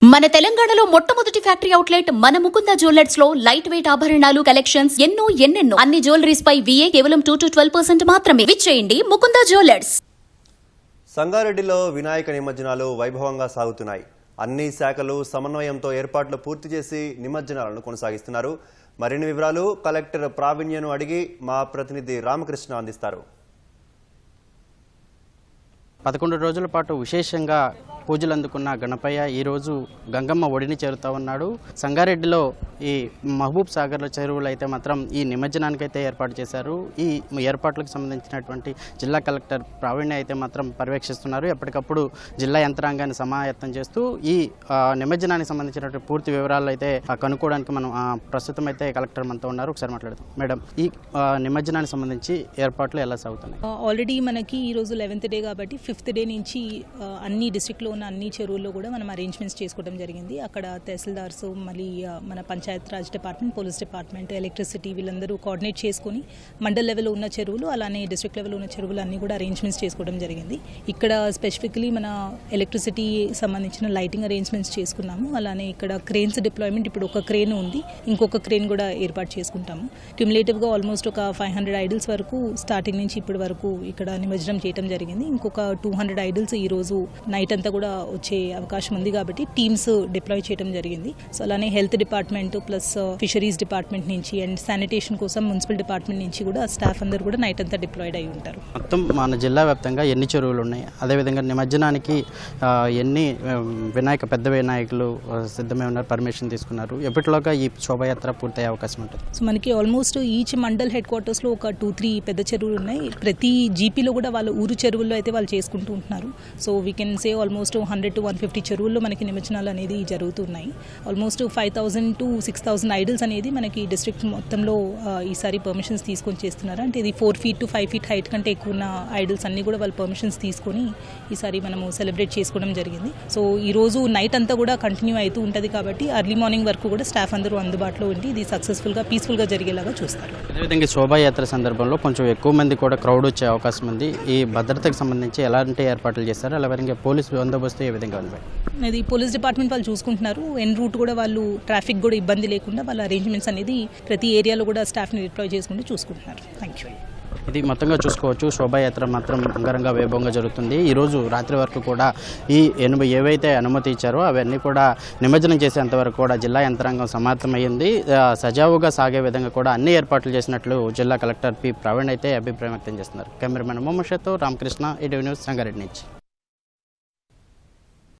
మన తెలంగాణలో మొట్టమొదటి ఫ్యాక్టరీ అవుట్లెట్ మన ముకుంద జ్యువెలర్స్ లో లైట్ వెయిట్ ఆభరణాలు కలెక్షన్స్ ఎన్నెన్నో అన్ని జ్యువెలరీస్ పై VA కేవలం 2 to 12% మాత్రమే. విచ్చేయండి ముకుంద జ్యువెలర్స్. సంగారెడ్డిలో వినాయక నిమజ్జనాలు వైభవంగా సాగుతున్నాయి. అన్ని శాఖలు సమన్వయంతో ఏర్పాట్లు పూర్తి చేసి నిమజ్జనాలను కొనసాగిస్తున్నారు. మరిన్ని వివరాలు కలెక్టర్ ప్రావీణ్యను అడిగి మా ప్రతినిధి రామకృష్ణ అందిస్తారు. 11 రోజుల పాటు విశేషంగా పూజలు అందుకున్న గణపయ్య ఈరోజు గంగమ్మ ఒడిని చేరుతా ఉన్నాడు. సంగారెడ్డిలో ఈ మహబూబ్ సాగర్ల చెరువులు అయితే మాత్రం ఈ నిమజ్జనానికి అయితే ఏర్పాటు చేశారు. ఈ ఏర్పాట్లకు సంబంధించినటువంటి జిల్లా కలెక్టర్ ప్రావీణ్య అయితే మాత్రం పర్యవేక్షిస్తున్నారు. ఎప్పటికప్పుడు జిల్లా యంత్రాంగాన్ని సమాయత్తం చేస్తూ ఈ నిమజ్జనానికి సంబంధించినటువంటి పూర్తి వివరాలు అయితే కనుక్కోవడానికి మనం ప్రస్తుతం అయితే కలెక్టర్ మనతో ఉన్నారు. ఒకసారి మాట్లాడదాం. మేడం, ఈ నిమజ్జనానికి సంబంధించి ఏర్పాట్లు ఎలా సాగుతున్నాయి? ఆల్రెడీ మనకి ఈరోజు 11th డే కాబట్టి 5th డే నుంచి అన్ని డిస్ట్రిక్ట్లో ఉన్న అన్ని చెరువుల్లో కూడా మనం అరేంజ్మెంట్స్ చేసుకోవడం జరిగింది. అక్కడ తహసీల్దార్స్, మళ్ళీ మన Panchayat Raj department, police department, electricity వీళ్ళందరూ కోఆర్డినేట్ చేసుకుని మండల్ లెవెల్లో ఉన్న చెరువులు అలానే డిస్ట్రిక్ట్ లెవెల్లో ఉన్న చెరువులు అన్నీ కూడా అరేంజ్మెంట్స్ చేసుకోవడం జరిగింది. ఇక్కడ స్పెసిఫికలీ మన ఎలక్ట్రిసిటీ సంబంధించిన లైటింగ్ అరేంజ్మెంట్స్ చేసుకున్నాము. అలానే ఇక్కడ క్రేన్స్ డిప్లాయ్మెంట్, ఇప్పుడు ఒక క్రేన్ ఉంది, ఇంకొక క్రేన్ కూడా ఏర్పాటు చేసుకుంటాము. క్యుములేటివ్గా ఆల్మోస్ట్ ఒక 500 ఐడల్స్ వరకు స్టార్టింగ్ నుంచి ఇప్పటి వరకు ఇక్కడ నిమజ్జనం చేయడం జరిగింది. ఇంకొక 200 ఐడల్స్ ఈరోజు నైట్ అంతా కూడా వచ్చే అవకాశం ఉంది కాబట్టి టీమ్స్ డిప్లాయ్ చేయడం జరిగింది. సో అలానే health department plus fisheries department నుంచి అండ్ శానిటేషన్ కోసం మున్సిపల్ డిపార్ట్మెంట్ నుంచి కూడా స్టాఫ్ అందరూ కూడా నైట్ అంతా డిప్లాయిడ్ అయి ఉంటారు. మొత్తం మన జిల్లా వ్యాప్తంగా ఎన్ని చెరువులు ఉన్నాయి, అదేవిధంగా నిమజ్జనానికి ఎన్ని పెద్ద వినాయకులు సిద్ధమై ఉన్నారు, పర్మిషన్ తీసుకున్నారు, ఎప్పటిలోగా ఈ శోభయాత్ర పూర్తయ్యే అవకాశం ఉంటుంది? సో మనకి ఆల్మోస్ట్ ఈచ్ మండల్ హెడ్ క్వార్టర్స్లో ఒక 2-3 పెద్ద చెరువులు ఉన్నాయి. ప్రతి జీపీలో కూడా వాళ్ళ ఊరు చెరువుల్లో అయితే వాళ్ళు చేసుకుంటూ ఉంటున్నారు. So we can say almost 100 to 150 చెరువుల్లో మనకి నిమజ్జనాలు అనేది జరుగుతున్నాయి. ఆల్మోస్ట్ 5,000 to 6,000 ఐడల్స్ అనేది మనకి డిస్ట్రిక్ట్ మొత్తంలో ఈసారి పర్మిషన్స్ తీసుకొని చేస్తున్నారు. అంటే ఇది 4 feet to 5 feet హైట్ కంటే ఎక్కువ ఉన్న ఐడల్స్ అన్ని కూడా వాళ్ళు పర్మిషన్స్ తీసుకొని ఈసారి మనము సెలబ్రేట్ చేసుకోవడం జరిగింది. సో ఈ రోజు నైట్ అంతా కూడా కంటిన్యూ అవుతూ ఉంటుంది కాబట్టి అర్లీ మార్నింగ్ వరకు కూడా స్టాఫ్ అందరూ అందుబాటులో ఉండి ఇది సక్సెస్ఫుల్గా పీస్ఫుల్గా జరిగేలాగా చూస్తారు. అదేవిధంగా శోభాయాత్ర సందర్భంలో కొంచెం ఎక్కువ మంది కూడా క్రౌడ్ వచ్చే అవకాశం ఉంది. ఈ భద్రతకు సంబంధించి ఎలాంటి ఏర్పాట్లు చేస్తారు, అలాగే పోలీస్ బందోబస్తు ఏ విధంగా ఉంది? అది పోలీస్ డిపార్ట్మెంట్ వాళ్ళు చూసుకుంటున్నారు. ఎన్ రూట్ కూడా వాళ్ళు ట్రాఫిక్ కూడా ఇబ్బంది లేకుండా వాళ్ళ అరేంజ్మెంట్స్ అనేది ప్రతి ఏరియాలో కూడా స్టాఫ్ని డిప్లాయ్ చేసుకుంటూ చూసుకుంటున్నారు. Thank you. ఇది మొత్తంగా చూసుకోవచ్చు. శోభాయాత్ర మాత్రం అంగరంగ వైభవంగా జరుగుతుంది. ఈరోజు రాత్రి వరకు కూడా ఈ ఏవైతే అనుమతి ఇచ్చారో అవన్నీ కూడా నిమజ్జనం చేసేంతవరకు కూడా జిల్లా యంత్రాంగం సమాప్తమైంది. సజావుగా సాగే విధంగా కూడా అన్ని ఏర్పాట్లు చేసినట్లు జిల్లా కలెక్టర్ పి. ప్రవీణ్ అయితే అభిప్రాయం వ్యక్తం చేస్తున్నారు. కెమెరామెన్ మొహమ్మద్ షాతో రామకృష్ణ, ఈటీవీ న్యూస్, సంగారెడ్డి నుంచి.